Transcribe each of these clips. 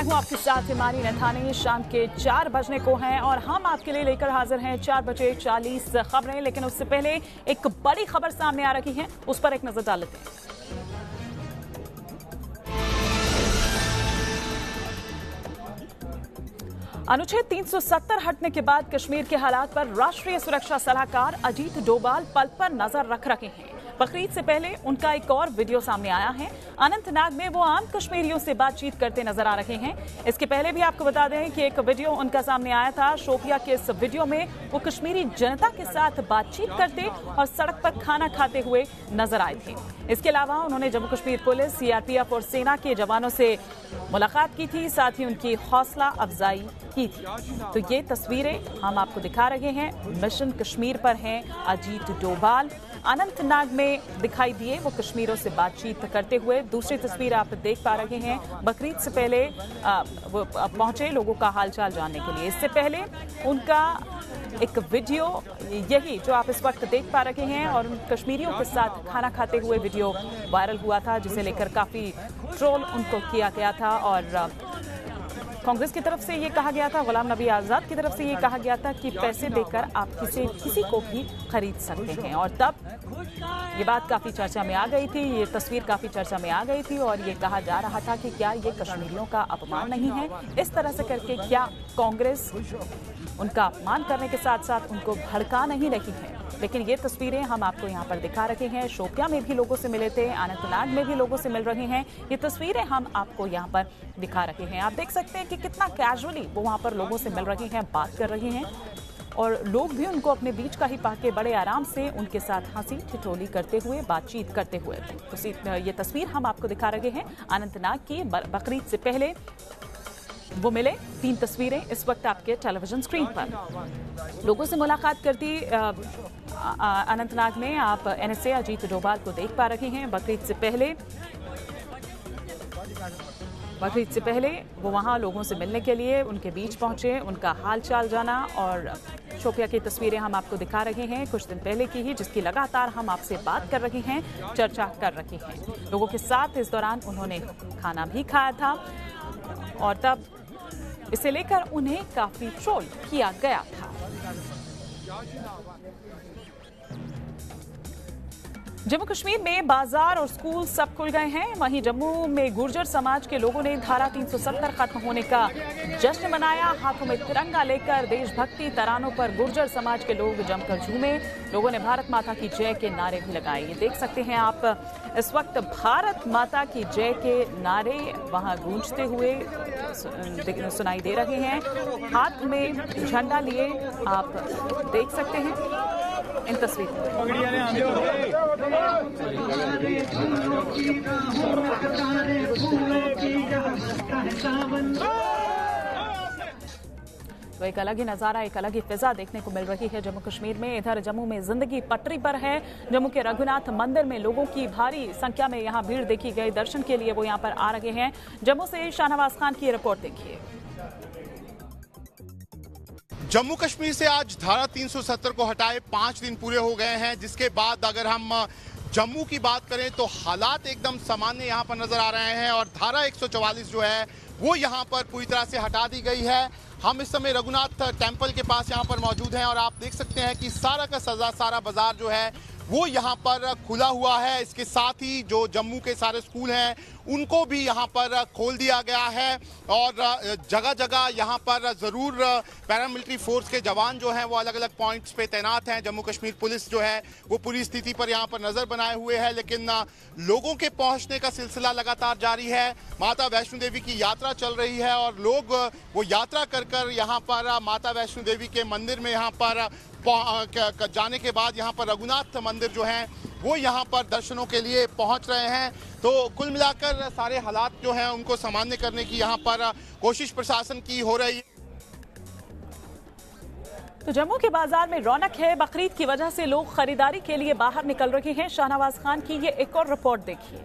हूं आपके साथ हिमानी नथानी। शाम के 4 बजने को हैं और हम आपके लिए लेकर हाजिर हैं 4:40 खबरें। लेकिन उससे पहले एक बड़ी खबर सामने आ रही है, उस पर एक नजर डाल लेते हैं। अनुच्छेद 370 हटने के बाद कश्मीर के हालात पर राष्ट्रीय सुरक्षा सलाहकार अजीत डोभाल पल पर नजर रख रहे हैं। बकरीद से पहले उनका एक और वीडियो सामने आया है। अनंतनाग में वो आम कश्मीरियों से बातचीत करते नजर आ रहे हैं। इसके पहले भी आपको बता दें कि एक वीडियो उनका सामने आया था। शोपिया के इस वीडियो में वो कश्मीरी जनता के साथ बातचीत करते और सड़क पर खाना खाते हुए नजर आए थे। इसके अलावा उन्होंने जम्मू कश्मीर पुलिस, सीआरपीएफ और सेना के जवानों से मुलाकात की थी, साथ ही उनकी हौसला अफजाई की थी। तो ये तस्वीरें हम आपको दिखा रहे हैं। मिशन कश्मीर पर हैं अजीत डोभाल। अनंतनाग में दिखाई दिए वो कश्मीरियों से बातचीत करते हुए। दूसरी तस्वीर आप देख पा रहे हैं, बकरीद से पहले वो पहुंचे लोगों का हालचाल जानने के लिए। इससे पहले उनका एक वीडियो यही जो आप इस वक्त देख पा रहे हैं और कश्मीरियों के साथ खाना खाते हुए वीडियो वायरल हुआ था, जिसे लेकर काफी ट्रोल उनको किया गया था। और कांग्रेस की तरफ से ये कहा गया था, गुलाम नबी आजाद की तरफ से ये कहा गया था कि पैसे देकर आप किसी को भी खरीद सकते हैं। और तब ये बात काफी चर्चा में आ गई थी, ये तस्वीर काफी चर्चा में आ गई थी और ये कहा जा रहा था कि क्या ये कश्मीरियों का अपमान नहीं है। इस तरह से करके क्या कांग्रेस उनका अपमान करने के साथ साथ उनको भड़का नहीं रही है। लेकिन ये तस्वीरें हम आपको यहाँ पर दिखा रहे हैं। शोपिया में भी लोगों से मिले थे, अनंतनाग में भी लोगों से मिल रहे हैं। ये तस्वीरें हम आपको यहाँ पर दिखा रहे हैं। आप देख सकते हैं कि कितना कैजुअली वो वहाँ पर लोगों से मिल रहे हैं, बात कर रहे हैं और लोग भी उनको अपने बीच का ही पाके बड़े आराम से उनके साथ हंसी ठिठोली करते हुए, बातचीत करते हुए। तो ये तस्वीर हम आपको दिखा रहे हैं अनंतनाग की। बकरीद से पहले वो मिले। 3 तस्वीरें इस वक्त आपके टेलीविजन स्क्रीन पर। लोगों से मुलाकात करती अनंतनाग में आप एनएसए अजीत डोभाल को देख पा रहे हैं। बकरीद से पहले वो वहां लोगों से मिलने के लिए उनके बीच पहुंचे, उनका हालचाल जाना। और शोपिया की तस्वीरें हम आपको दिखा रहे हैं कुछ दिन पहले की ही, जिसकी लगातार हम आपसे बात कर रहे हैं, चर्चा कर रहे हैं लोगों के साथ। इस दौरान उन्होंने खाना भी खाया था और तब इसे लेकर उन्हें काफी ट्रोल किया गया था। जम्मू कश्मीर में बाजार और स्कूल सब खुल गए हैं। वहीं जम्मू में गुर्जर समाज के लोगों ने धारा 370 खत्म होने का जश्न मनाया। हाथों में तिरंगा लेकर देशभक्ति तरानों पर गुर्जर समाज के लोग जमकर झूमे। लोगों ने भारत माता की जय के नारे भी लगाए। ये देख सकते हैं आप इस वक्त भारत माता की जय के नारे वहां गूंजते हुए सुनाई दे रहे हैं। हाथ में झंडा लिए आप देख सकते हैं इन तस्वीरों। तो एक अलग ही नजारा, एक अलग ही फिजा देखने को मिल रही है जम्मू कश्मीर में। इधर जम्मू में जिंदगी पटरी पर है। जम्मू के रघुनाथ मंदिर में लोगों की भारी संख्या में यहां भीड़ देखी गई। दर्शन के लिए वो यहां पर आ रहे हैं। जम्मू से शाहनवाज खान की रिपोर्ट देखिए। जम्मू कश्मीर से आज धारा 370 को हटाए 5 दिन पूरे हो गए हैं, जिसके बाद अगर हम जम्मू की बात करें तो हालात एकदम सामान्य यहां पर नजर आ रहे हैं और धारा 144 जो है वो यहां पर पूरी तरह से हटा दी गई है। हम इस समय रघुनाथ टेम्पल के पास यहां पर मौजूद हैं और आप देख सकते हैं कि सारा बाजार जो है वो यहाँ पर खुला हुआ है। इसके साथ ही जो जम्मू के सारे स्कूल हैं उनको भी यहाँ पर खोल दिया गया है और जगह जगह यहाँ पर ज़रूर पैरामिलिट्री फोर्स के जवान जो हैं वो अलग अलग पॉइंट्स पे तैनात हैं। जम्मू कश्मीर पुलिस जो है वो पूरी स्थिति पर यहाँ पर नज़र बनाए हुए है, लेकिन लोगों के पहुँचने का सिलसिला लगातार जारी है। माता वैष्णो देवी की यात्रा चल रही है और लोग वो यात्रा कर यहाँ पर माता वैष्णो देवी के मंदिर में यहाँ पर जाने के बाद यहाँ पर रघुनाथ मंदिर जो है वो यहाँ पर दर्शनों के लिए पहुँच रहे हैं। तो कुल मिलाकर सारे हालात जो हैं उनको सामान्य करने की यहाँ पर कोशिश प्रशासन की हो रही है। तो जम्मू के बाजार में रौनक है। बकरीद की वजह से लोग खरीदारी के लिए बाहर निकल रहे हैं। शाहनवाज खान की ये एक और रिपोर्ट देखिए।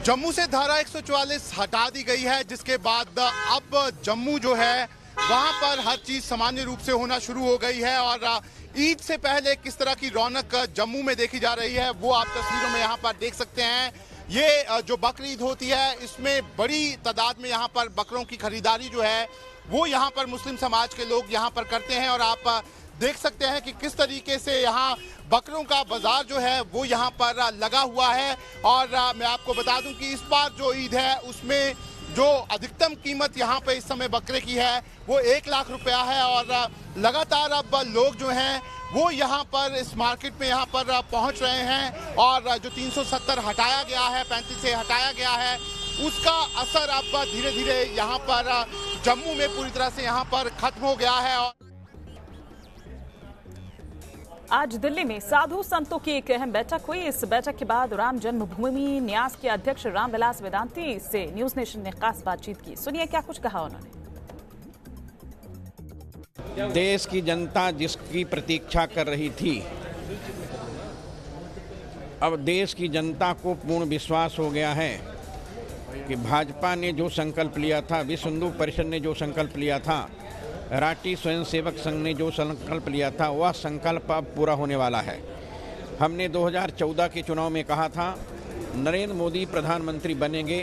जम्मू से धारा 144 हटा दी गई है, जिसके बाद अब जम्मू जो है वहां पर हर चीज सामान्य रूप से होना शुरू हो गई है और ईद से पहले किस तरह की रौनक जम्मू में देखी जा रही है वो आप तस्वीरों में यहाँ पर देख सकते हैं। ये जो बकरी ईद होती है इसमें बड़ी तादाद में यहाँ पर बकरों की खरीदारी जो है वो यहाँ पर मुस्लिम समाज के लोग यहाँ पर करते हैं। और आप देख सकते हैं कि किस तरीके से यहाँ बकरों का बाजार जो है वो यहाँ पर लगा हुआ है। और मैं आपको बता दूं कि इस बार जो ईद है उसमें जो अधिकतम कीमत यहाँ पे इस समय बकरे की है वो 1 लाख रुपया है। और लगातार अब लोग जो हैं वो यहाँ पर इस मार्केट में यहाँ पर पहुँच रहे हैं। और जो 370 हटाया गया है, 35 से हटाया गया है, उसका असर अब धीरे धीरे यहाँ पर जम्मू में पूरी तरह से यहाँ पर खत्म हो गया है। और आज दिल्ली में साधु संतों की एक अहम बैठक हुई। इस बैठक के बाद राम जन्मभूमि न्यास के अध्यक्ष रामविलास वेदांती से न्यूज नेशन ने खास बातचीत की। सुनिए क्या कुछ कहा उन्होंने। देश की जनता जिसकी प्रतीक्षा कर रही थी, अब देश की जनता को पूर्ण विश्वास हो गया है कि भाजपा ने जो संकल्प लिया था, विश्व हिंदू परिषद ने जो संकल्प लिया था, राष्ट्रीय स्वयंसेवक संघ ने जो संकल्प लिया था, वह संकल्प अब पूरा होने वाला है। हमने 2014 के चुनाव में कहा था नरेंद्र मोदी प्रधानमंत्री बनेंगे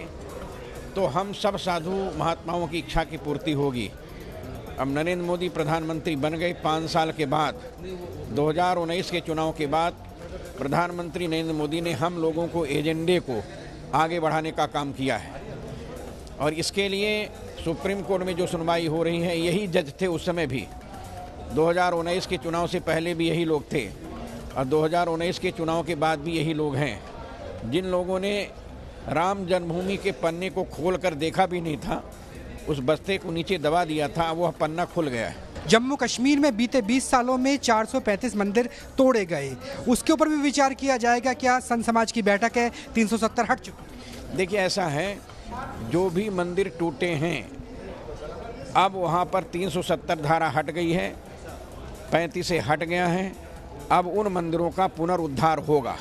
तो हम सब साधु महात्माओं की इच्छा की पूर्ति होगी। अब नरेंद्र मोदी प्रधानमंत्री बन गए। 5 साल के बाद 2019 के चुनाव के बाद प्रधानमंत्री नरेंद्र मोदी ने हम लोगों को एजेंडे को आगे बढ़ाने का काम किया है। और इसके लिए सुप्रीम कोर्ट में जो सुनवाई हो रही है, यही जज थे उस समय भी। 2019 के चुनाव से पहले भी यही लोग थे और 2019 के चुनाव के बाद भी यही लोग हैं। जिन लोगों ने राम जन्मभूमि के पन्ने को खोल कर देखा भी नहीं था, उस बस्ते को नीचे दबा दिया था, वह पन्ना खुल गया है। जम्मू कश्मीर में बीते 20 सालों में 435 मंदिर तोड़े गए, उसके ऊपर भी विचार किया जाएगा क्या? संत समाज की बैठक है, 370 हट चुके। देखिए ऐसा है, जो भी मंदिर टूटे हैं अब वहाँ पर 370 धारा हट गई है, 35 से हट गया है। अब उन मंदिरों का पुनरुद्धार होगा।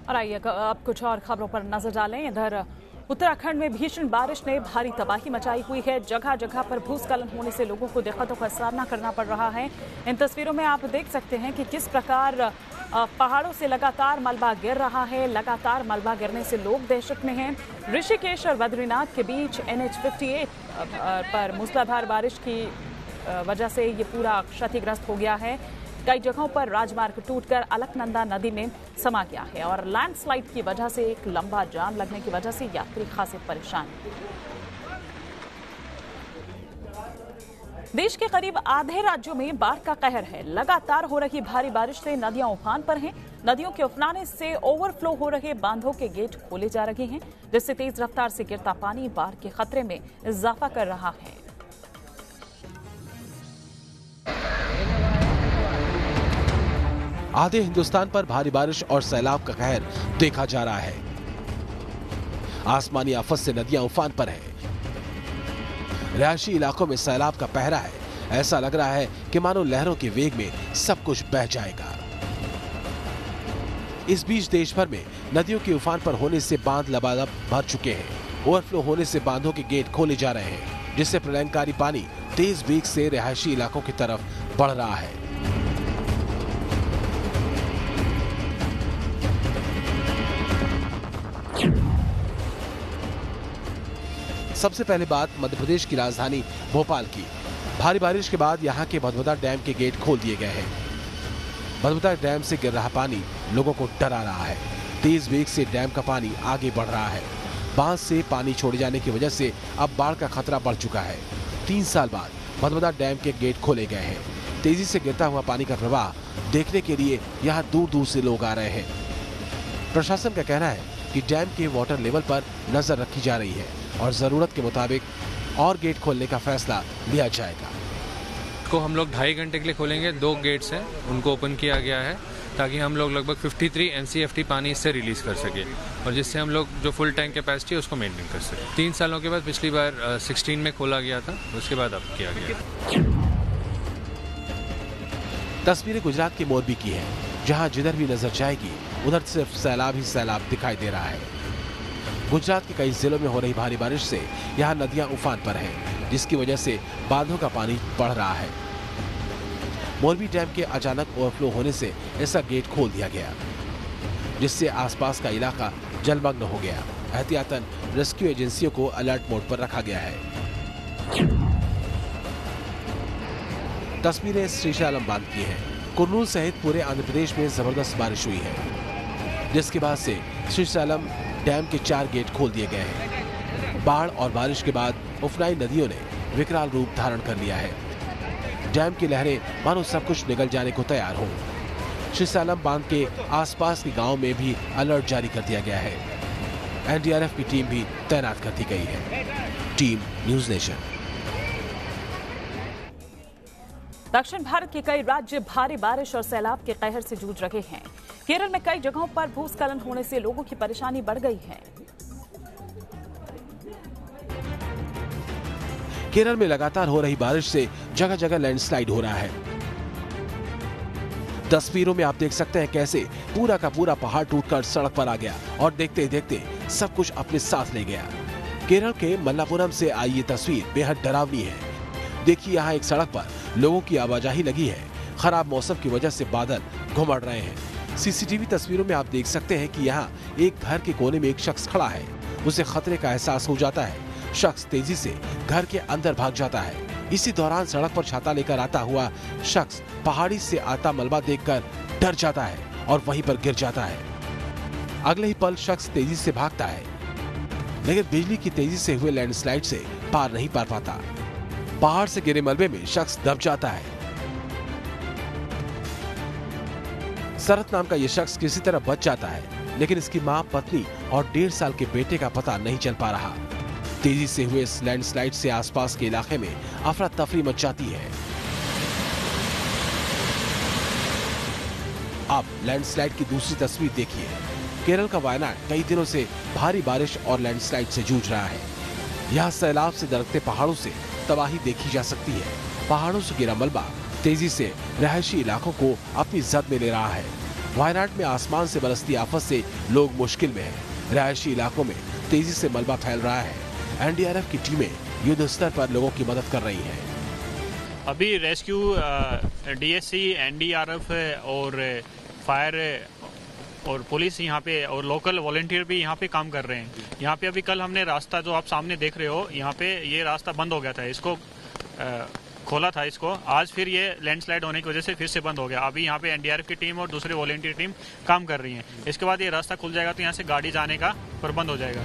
और आइए अब कुछ और खबरों पर नजर डालें। इधर उत्तराखंड में भीषण बारिश ने भारी तबाही मचाई हुई है। जगह जगह पर भूस्खलन होने से लोगों को दिक्कतों का सामना करना पड़ रहा है। इन तस्वीरों में आप देख सकते हैं कि किस प्रकार पहाड़ों से लगातार मलबा गिर रहा है। लगातार मलबा गिरने से लोग दहशत में हैं। ऋषिकेश और बद्रीनाथ के बीच NH58 पर मूसलाधार बारिश की वजह से ये पूरा क्षतिग्रस्त हो गया है। कई जगहों पर राजमार्ग टूटकर अलकनंदा नदी में समा गया है और लैंडस्लाइड की वजह से एक लंबा जाम लगने की वजह से यात्री खासे परेशान हैं। देश के करीब आधे राज्यों में बाढ़ का कहर है। लगातार हो रही भारी बारिश से नदियां उफान पर हैं। नदियों के उफनाने से ओवरफ्लो हो रहे बांधों के गेट खोले जा रहे हैं, जिससे तेज रफ्तार से गिरता पानी बाढ़ के खतरे में इजाफा कर रहा है। आधे हिंदुस्तान पर भारी बारिश और सैलाब का कहर देखा जा रहा है। आसमानी आफत से नदियां उफान पर हैं। रिहायशी इलाकों में सैलाब का पहरा है। ऐसा लग रहा है कि मानो लहरों के वेग में सब कुछ बह जाएगा। इस बीच देश भर में नदियों के उफान पर होने से बांध लबालब भर चुके हैं। ओवरफ्लो होने से बांधों के गेट खोले जा रहे हैं, जिससे प्रलयंकारी पानी तेज वेग से रिहायशी इलाकों की तरफ बढ़ रहा है। सबसे पहले बात मध्य प्रदेश की राजधानी भोपाल की। भारी बारिश के बाद यहां के भदभदा डैम के गेट खोल दिए गए हैं। भदभदा डैम से गिर रहा पानी लोगों को डरा रहा है। तेज वेग से डैम का पानी आगे बढ़ रहा है। बांध से पानी छोड़े जाने की वजह से अब बाढ़ का खतरा बढ़ चुका है। 3 साल बाद भदभदा डैम के गेट खोले गए हैं। तेजी से गिरता हुआ पानी का प्रवाह देखने के लिए यहाँ दूर दूर से लोग आ रहे हैं। प्रशासन का कहना है कि डैम के वाटर लेवल पर नजर रखी जा रही है और जरूरत के मुताबिक और गेट खोलने का फैसला लिया जाएगा। को हम लोग 2.5 घंटे के लिए खोलेंगे। 2 गेट्स हैं, उनको ओपन किया गया है ताकि हम लोग लगभग 53 MCFT पानी इससे रिलीज कर सके और जिससे हम लोग जो फुल टैंक कैपेसिटी है उसको मेंटेन कर सके। 3 सालों के बाद पिछली बार 16 में खोला गया था, उसके बाद अब किया गया। तस्वीरें गुजरात के मोरबी की है, जहां जिधर भी नजर जाएगी उधर सिर्फ सैलाब ही सैलाब दिखाई दे रहा है। गुजरात के कई जिलों में हो रही भारी बारिश से यहाँ नदियां उफान पर हैं, जिसकी वजह से बांधों का पानी बढ़ रहा है। मोरबी डैम के अचानक ओवरफ्लो होने से ऐसा गेट खोल दिया गया। जिससे आसपास का इलाका जलमग्न हो गया। एहतियातन रेस्क्यू एजेंसियों को अलर्ट मोड पर रखा गया है। तस्वीरें श्रीशैलम बांध की हैं। कुर्नूल सहित पूरे आंध्र प्रदेश में जबरदस्त बारिश हुई है, जिसके बाद से श्रीशैलम डैम के 4 गेट खोल दिए गए हैं। बाढ़ और बारिश के बाद उफनाई नदियों ने विकराल रूप धारण कर लिया है। डैम की लहरें मानो सब कुछ निगल जाने को तैयार हो। श्रीशैलम बांध के आसपास के गांव में भी अलर्ट जारी कर दिया गया है। एनडीआरएफ की टीम भी तैनात कर दी गई है। Team news nation. दक्षिण भारत के कई राज्य भारी बारिश और सैलाब के कहर से जूझ रहे हैं। केरल में कई जगहों पर भूस्खलन होने से लोगों की परेशानी बढ़ गई है। केरल में लगातार हो रही बारिश से जगह जगह लैंडस्लाइड हो रहा है। तस्वीरों में आप देख सकते हैं कैसे पूरा का पूरा पहाड़ टूटकर सड़क पर आ गया और देखते ही देखते सब कुछ अपने साथ ले गया। केरल के मल्लापुरम से आई ये तस्वीर बेहद डरावनी है। देखिए, यहाँ एक सड़क पर लोगों की आवाजाही लगी है। खराब मौसम की वजह से बादल घुमड़ रहे हैं। सीसीटीवी तस्वीरों में आप देख सकते हैं कि यहाँ एक घर के कोने में एक शख्स खड़ा है। उसे खतरे का एहसास हो जाता है। शख्स तेजी से घर के अंदर भाग जाता है। इसी दौरान सड़क पर छाता लेकर आता हुआ शख्स पहाड़ी से आता मलबा देखकर डर जाता है और वहीं पर गिर जाता है। अगले ही पल शख्स तेजी से भागता है, लेकिन बिजली की तेजी से हुए लैंडस्लाइड से पार नहीं पा पाता। पहाड़ से गिरे मलबे में शख्स दब जाता है। शरत नाम का यह शख्स किसी तरह बच जाता है, लेकिन इसकी मां, पत्नी और 1.5 साल के बेटे का पता नहीं चल पा रहा। तेजी से हुए इस लैंडस्लाइड से आसपास के इलाके में अफरा तफरी मच जाती है। अब लैंडस्लाइड की दूसरी तस्वीर देखिए। केरल का वायनाड कई दिनों से भारी बारिश और लैंडस्लाइड से जूझ रहा है। यहाँ सैलाब से दरकते पहाड़ों से तबाही देखी जा सकती है। पहाड़ों से गिरा मलबा तेजी से रहायशी इलाकों को अपनी जद में ले रहा है। वायनाड में आसमान से बरसती आफत से लोग मुश्किल में हैं। रहायशी इलाकों में तेजी से मलबा फैल रहा है। एनडीआरएफ की टीमें युद्ध स्तर पर लोगों की मदद कर रही हैं। अभी रेस्क्यू डीएससी, एनडीआरएफ और फायर और पुलिस यहाँ पे और लोकल वॉलंटियर भी यहाँ पे काम कर रहे हैं। यहाँ पे अभी कल हमने रास्ता जो आप सामने देख रहे हो, यहाँ पे ये रास्ता बंद हो गया था, इसको खोला था इसको। आज फिर ये लैंडस्लाइड होने की वजह से फिर से बंद हो गया। अभी यहाँ पे एनडीआरएफ की टीम और दूसरी वॉलंटियर टीम काम कर रही है। इसके बाद ये रास्ता खुल जाएगा तो यहाँ से गाड़ी जाने का प्रबंध हो जाएगा।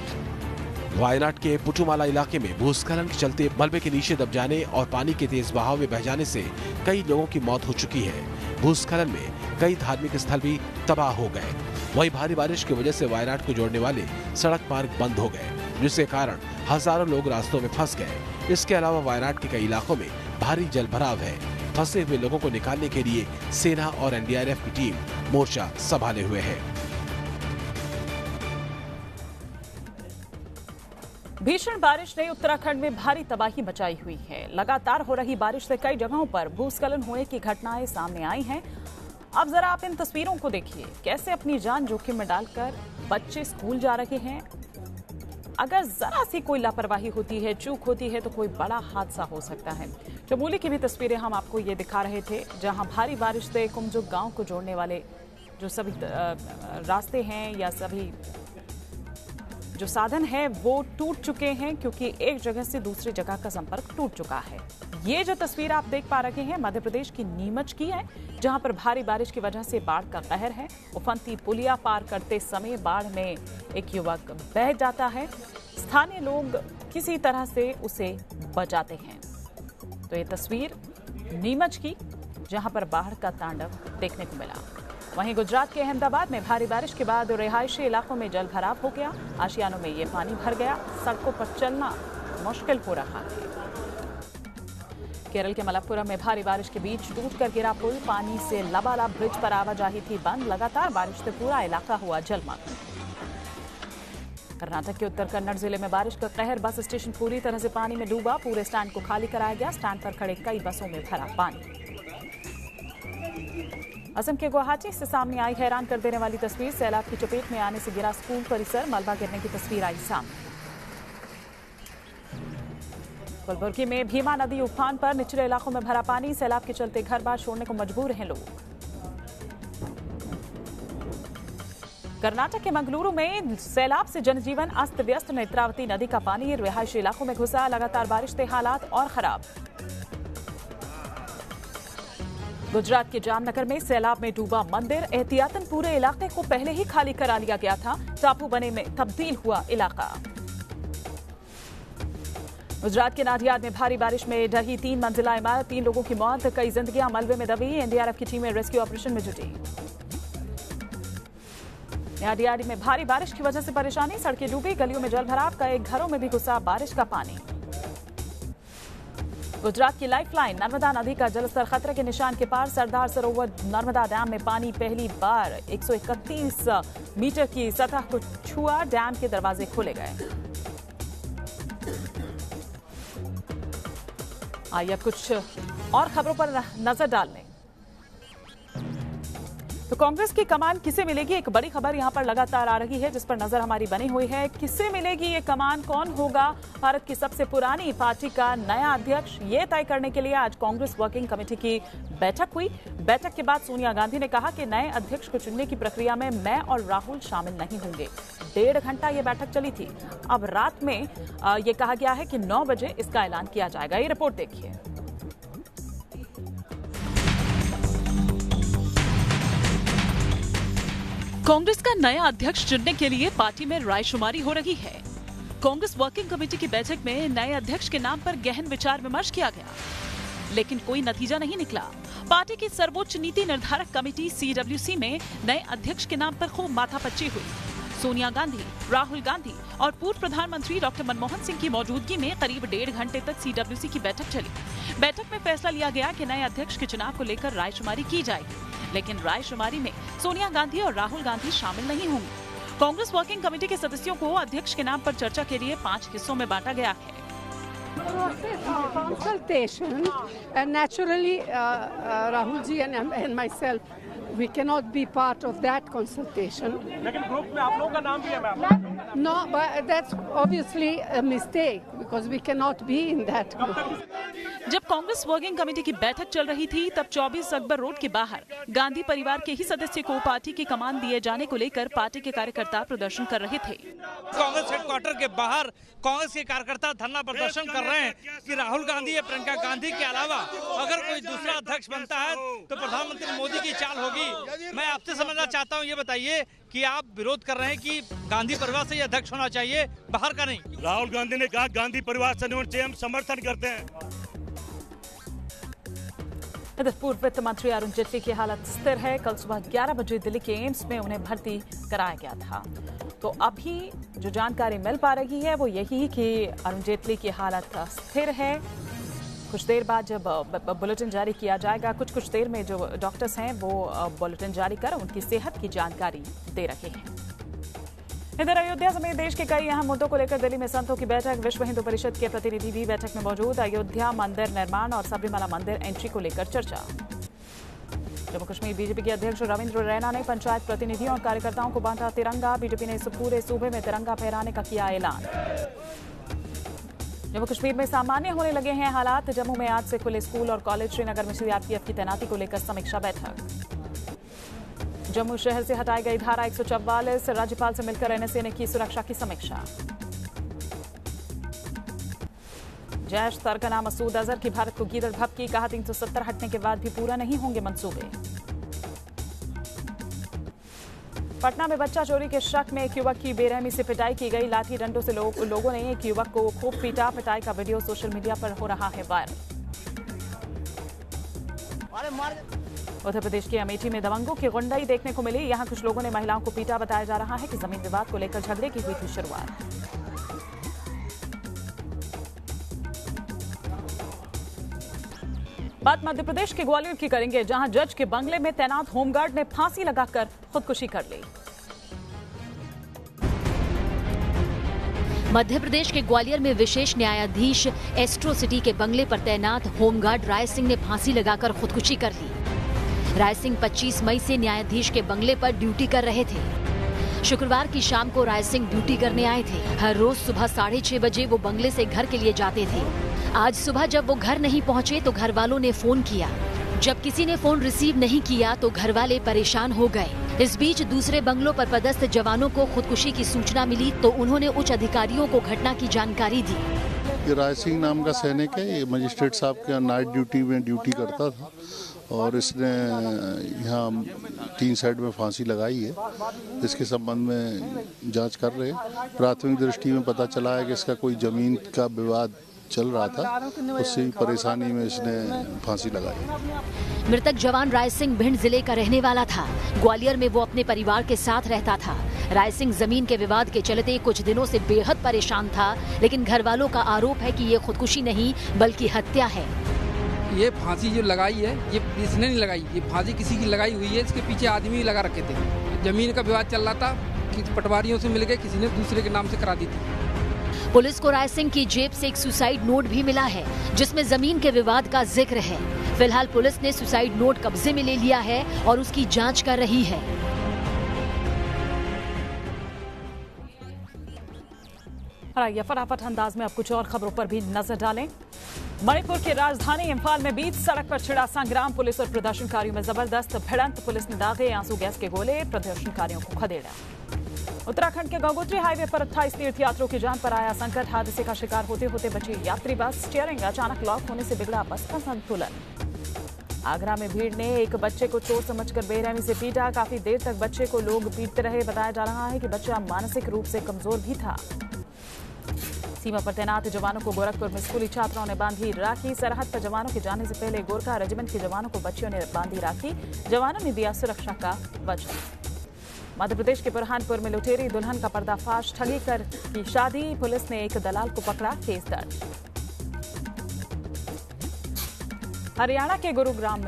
वायनाड के पुटुमाला इलाके में भूस्खलन के चलते मलबे के नीचे दब जाने और पानी के तेज बहाव में बह जाने से कई लोगों की मौत हो चुकी है। भूस्खलन में कई धार्मिक स्थल भी तबाह हो गए। वहीं भारी बारिश की वजह से वायनाड को जोड़ने वाले सड़क मार्ग बंद हो गए, जिसके कारण हजारों लोग रास्तों में फंस गए। इसके अलावा वायनाड के कई इलाकों में भारी जलभराव है। फंसे हुए लोगों को निकालने के लिए सेना और एनडीआरएफ की टीम मोर्चा संभाले हुए है। भीषण बारिश ने उत्तराखंड में भारी तबाही मचाई हुई है। लगातार हो रही बारिश से कई जगहों पर भूस्खलन होने की घटनाएं सामने आई हैं। अब जरा आप इन तस्वीरों को देखिए, कैसे अपनी जान जोखिम में डालकर बच्चे स्कूल जा रहे हैं। अगर जरा सी कोई लापरवाही होती है, चूक होती है, तो कोई बड़ा हादसा हो सकता है। चमोली की भी तस्वीरें हम आपको ये दिखा रहे थे, जहां भारी बारिश से कुमजुक गांव को जोड़ने वाले जो सभी रास्ते हैं या सभी जो साधन है वो टूट चुके हैं, क्योंकि एक जगह से दूसरी जगह का संपर्क टूट चुका है। ये जो तस्वीर आप देख पा रहे हैं मध्य प्रदेश की नीमच की है, जहां पर भारी बारिश की वजह से बाढ़ का कहर है। उफनती पुलिया पार करते समय बाढ़ में एक युवक बह जाता है। स्थानीय लोग किसी तरह से उसे बचाते हैं। तो ये तस्वीर नीमच की, जहां पर बाढ़ का तांडव देखने को मिला। वहीं गुजरात के अहमदाबाद में भारी बारिश के बाद रिहायशी इलाकों में जल भराव हो गया। आशियानों में ये पानी भर गया। सड़कों पर चलना मुश्किल हो रहा है। केरल के मलप्पुरम में भारी बारिश के बीच टूटकर गिरा पुल, पानी से लबालब ब्रिज पर आवाजाही थी बंद। लगातार बारिश से पूरा इलाका हुआ जलमग्न। कर्नाटक के उत्तर कन्नड़ जिले में बारिश का कहर, बस स्टेशन पूरी तरह से पानी में डूबा। पूरे स्टैंड को खाली कराया गया। स्टैंड पर खड़े कई बसों में भरा पानी। असम के गुवाहाटी से सामने आई हैरान कर देने वाली तस्वीर, सैलाब की चपेट में आने से गिरा स्कूल परिसर, मलबा गिरने की तस्वीर आई सामने। कलबुर्गी में भीमा नदी उफान पर, निचले इलाकों में भरा पानी। सैलाब के चलते घर बार छोड़ने को मजबूर हैं लोग। कर्नाटक के मंगलुरु में सैलाब से जनजीवन अस्त व्यस्त। नेत्रावती नदी का पानी रिहायशी इलाकों में घुसा। लगातार बारिश से हालात और खराब। गुजरात के जामनगर में सैलाब में डूबा मंदिर। एहतियातन पूरे इलाके को पहले ही खाली करा लिया गया था। टापू बने में तब्दील हुआ इलाका। गुजरात के नाडियाड में भारी बारिश में ढही 3 मंजिला इमारत। 3 लोगों की मौत, कई जिंदगियां मलबे में दबी। एनडीआरएफ की टीमें रेस्क्यू ऑपरेशन में जुटी। नाडियाड में भारी बारिश की वजह से परेशानी। सड़कें डूबी, गलियों में जलभराव। कई घरों में भी घुसा बारिश का पानी। गुजरात की लाइफलाइन नर्मदा नदी का जलस्तर खतरे के निशान के पार। सरदार सरोवर नर्मदा डैम में पानी पहली बार 131 मीटर की सतह को छुआ। डैम के दरवाजे खोले गए। आइए अब कुछ और खबरों पर नजर डाल लें। तो कांग्रेस की कमान किसे मिलेगी, एक बड़ी खबर यहां पर लगातार आ रही है जिस पर नजर हमारी बनी हुई है। किसे मिलेगी ये कमान, कौन होगा भारत की सबसे पुरानी पार्टी का नया अध्यक्ष, ये तय करने के लिए आज कांग्रेस वर्किंग कमेटी की बैठक हुई। बैठक के बाद सोनिया गांधी ने कहा कि नए अध्यक्ष को चुनने की प्रक्रिया में मैं और राहुल शामिल नहीं होंगे। 1.5 घंटा ये बैठक चली थी। अब रात में ये कहा गया है कि 9 बजे इसका ऐलान किया जाएगा। ये रिपोर्ट देखिए। कांग्रेस का नया अध्यक्ष चुनने के लिए पार्टी में रायशुमारी हो रही है। कांग्रेस वर्किंग कमेटी की बैठक में नए अध्यक्ष के नाम पर गहन विचार विमर्श किया गया, लेकिन कोई नतीजा नहीं निकला। पार्टी की सर्वोच्च नीति निर्धारक कमेटी CWC में नए अध्यक्ष के नाम पर खूब माथापच्ची हुई। सोनिया गांधी, राहुल गांधी और पूर्व प्रधानमंत्री डॉक्टर मनमोहन सिंह की मौजूदगी में करीब 1.5 घंटे तक CWC की बैठक चली। बैठक में फैसला लिया गया कि नए अध्यक्ष के चुनाव को लेकर रायशुमारी की जाएगी, लेकिन रायशुमारी में सोनिया गांधी और राहुल गांधी शामिल नहीं होंगे। कांग्रेस वर्किंग कमेटी के सदस्यों को अध्यक्ष के नाम पर चर्चा के लिए 5 हिस्सों में बांटा गया है। Consultation, and naturally Rahul ji and myself, we cannot be part of that consultation. लेकिन ग्रुप में आप लोगों का नाम भी है ma'am. No, but that's obviously a mistake because we cannot be in that group. जब कांग्रेस वर्किंग कमेटी की बैठक चल रही थी तब 24 अकबर रोड के बाहर गांधी परिवार के ही सदस्य को पार्टी की कमान दिए जाने को लेकर पार्टी के कार्यकर्ता प्रदर्शन कर रहे थे। कांग्रेस हेडक्वार्टर के बाहर कांग्रेस के कार्यकर्ता धरना प्रदर्शन कर रहे हैं कि राहुल गांधी या प्रियंका गांधी के अलावा अगर कोई दूसरा अध्यक्ष बनता है तो प्रधानमंत्री मोदी की चाल होगी। मैं आपसे समझना चाहता हूं, ये बताइए कि आप विरोध कर रहे हैं कि गांधी परिवार से ये अध्यक्ष होना चाहिए, बाहर का नहीं। राहुल गांधी ने कहा गांधी परिवार से नहीं होना चाहिए, हम समर्थन करते हैं। इधर पूर्व वित्त मंत्री अरुण जेटली की हालत स्थिर है। कल सुबह 11 बजे दिल्ली के एम्स में उन्हें भर्ती कराया गया था। तो अभी जो जानकारी मिल पा रही है वो यही कि अरुण जेटली की हालत स्थिर है। कुछ देर बाद जब बुलेटिन जारी किया जाएगा, कुछ देर में जो डॉक्टर्स हैं वो बुलेटिन जारी कर उनकी सेहत की जानकारी दे रहे हैं। इधर अयोध्या समेत देश के कई अहम मुद्दों को लेकर दिल्ली में संतों की बैठक। विश्व हिंदू परिषद के प्रतिनिधि भी बैठक में मौजूद। अयोध्या मंदिर निर्माण और सबरीमाला मंदिर एंट्री को लेकर चर्चा। जम्मू कश्मीर बीजेपी के अध्यक्ष रविंद्र रैना ने पंचायत प्रतिनिधियों और कार्यकर्ताओं को बांटा तिरंगा। बीजेपी ने इस पूरे सूबे में तिरंगा फहराने का किया ऐलान। जम्मू कश्मीर में सामान्य होने लगे हैं हालात। जम्मू में आज से खुले स्कूल और कॉलेज। श्रीनगर में CRPF की तैनाती को लेकर समीक्षा बैठक। जम्मू शहर से हटाई गई धारा 144। राज्यपाल से मिलकर NSA ने की सुरक्षा की समीक्षा। जैश सरगना मसूद अजहर की भारत को गीदड़ भपकी। कहा 370 हटने के बाद भी पूरा नहीं होंगे मंसूबे। पटना में बच्चा चोरी के शक में एक युवक की बेरहमी से पिटाई की गई। लाठी डंडों से लोगों ने एक युवक को खूब पीटा। पिटाई का वीडियो सोशल मीडिया पर हो रहा है वायरल। उत्तर प्रदेश के अमेठी में दबंगों की गुंडाई देखने को मिली। यहां कुछ लोगों ने महिलाओं को पीटा। बताया जा रहा है कि जमीन विवाद को लेकर झगड़े की हुई थी शुरुआत। बात मध्य प्रदेश के ग्वालियर की करेंगे, जहां जज के बंगले में तैनात होमगार्ड ने फांसी लगाकर खुदकुशी कर ली। मध्य प्रदेश के ग्वालियर में विशेष न्यायाधीश एस्ट्रो सिटी के बंगले पर तैनात होमगार्ड राय सिंह ने फांसी लगाकर खुदकुशी कर ली। राय सिंह 25 मई से न्यायाधीश के बंगले पर ड्यूटी कर रहे थे। शुक्रवार की शाम को राय सिंह ड्यूटी करने आए थे। हर रोज सुबह 6:30 बजे वो बंगले से घर के लिए जाते थे। आज सुबह जब वो घर नहीं पहुंचे तो घर वालों ने फोन किया। जब किसी ने फोन रिसीव नहीं किया तो घर वाले परेशान हो गए। इस बीच दूसरे बंगलों पर पदस्थ जवानों को खुदकुशी की सूचना मिली तो उन्होंने उच्च अधिकारियों को घटना की जानकारी दी। ये राय सिंह नाम का सैनिक है, ये मजिस्ट्रेट साहब के नाइट ड्यूटी में ड्यूटी करता था और इसने यहाँ 3 साइड में फांसी लगाई है। इसके संबंध में जांच कर रहे हैं। प्राथमिक दृष्टि में पता चला है कि इसका कोई जमीन का विवाद चल रहा था, उससे परेशानी में इसने फांसी लगाई। मृतक जवान राय सिंह भिंड जिले का रहने वाला था। ग्वालियर में वो अपने परिवार के साथ रहता था। राय सिंह जमीन के विवाद के चलते कुछ दिनों से बेहद परेशान था, लेकिन घर वालों का आरोप है कि ये खुदकुशी नहीं बल्कि हत्या है। ये फांसी जो लगाई है ये इसने नहीं लगाई, ये फांसी किसी की लगाई हुई है। इसके पीछे आदमी लगा रखे थे। जमीन का विवाद चल रहा था कि पटवारियों से मिल गए, किसी ने दूसरे के नाम से करा दी थी। पुलिस को राय सिंह की जेब से एक सुसाइड नोट भी मिला है जिसमें जमीन के विवाद का जिक्र है। फिलहाल पुलिस ने सुसाइड नोट कब्जे में ले लिया है और उसकी जांच कर रही है। आइए फटाफट अंदाज में अब कुछ और खबरों पर भी नजर डालें। मणिपुर की राजधानी इम्फाल में बीच सड़क पर छिड़ा संग्राम। पुलिस और प्रदर्शनकारियों में जबरदस्त भिड़ंत। पुलिस ने दागे आंसू गैस के गोले, प्रदर्शनकारियों को खदेड़ा। उत्तराखंद के गंगोत्री हाईवे पर 28 तीर्थयात्रियों की जान पर आया संकट। हादसे का शिकार होते होते बची यात्री बस। स्टीयरिंग अचानक लॉक होने से बिगड़ा बस का संतुलन। आगरा में भीड़ ने एक बच्चे को चोर समझकर बेरहमी से पीटा। काफी देर तक बच्चे को लोग पीटते रहे। बताया जा रहा है कि बच्चा मानसिक रूप से कमजोर भी था। सीमा पर तैनात जवानों को गोरखपुर में स्कूली छात्राओं ने बांधी राखी। सरहद पर जवानों के जाने से पहले गोरखा रेजिमेंट के जवानों को बच्चियों ने बांधी राखी। जवानों ने दिया सुरक्षा का वचन। मध्य प्रदेश के बुरहानपुर में लुटेरी दुल्हन का पर्दाफाश। ठगी कर की शादी। पुलिस ने एक दलाल को पकड़ा। केस दर्ज। हरियाणा के गुरुग्राम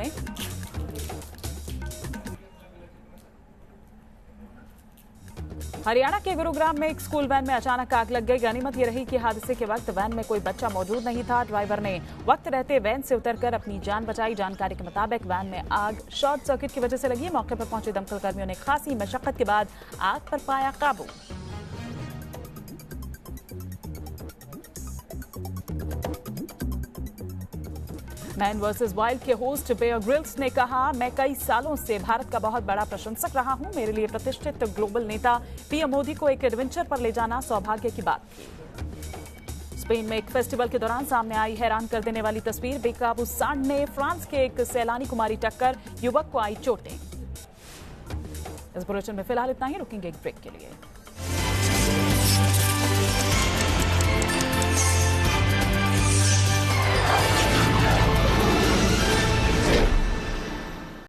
में एक स्कूल वैन में अचानक आग लग गई। गनीमत ये रही कि हादसे के वक्त वैन में कोई बच्चा मौजूद नहीं था। ड्राइवर ने वक्त रहते वैन से उतरकर अपनी जान बचाई। जानकारी के मुताबिक वैन में आग शॉर्ट सर्किट की वजह से लगी। मौके पर पहुंचे दमकल कर्मियों ने खासी मशक्कत के बाद आग पर पाया काबू। मैन वर्सेस वाइल्ड के होस्ट बेयर ग्रिल्स ने कहा, मैं कई सालों से भारत का बहुत बड़ा प्रशंसक रहा हूं। मेरे लिए प्रतिष्ठित ग्लोबल नेता पीएम मोदी को एक एडवेंचर पर ले जाना सौभाग्य की बात थी। स्पेन में एक फेस्टिवल के दौरान सामने आई हैरान कर देने वाली तस्वीर। बेकाबू सांड ने फ्रांस के एक सैलानी को मारी टक्कर। युवक को आई चोटें। इस बुलेटिन में फिलहाल इतना ही। रुकेंगे एक ब्रेक के लिए।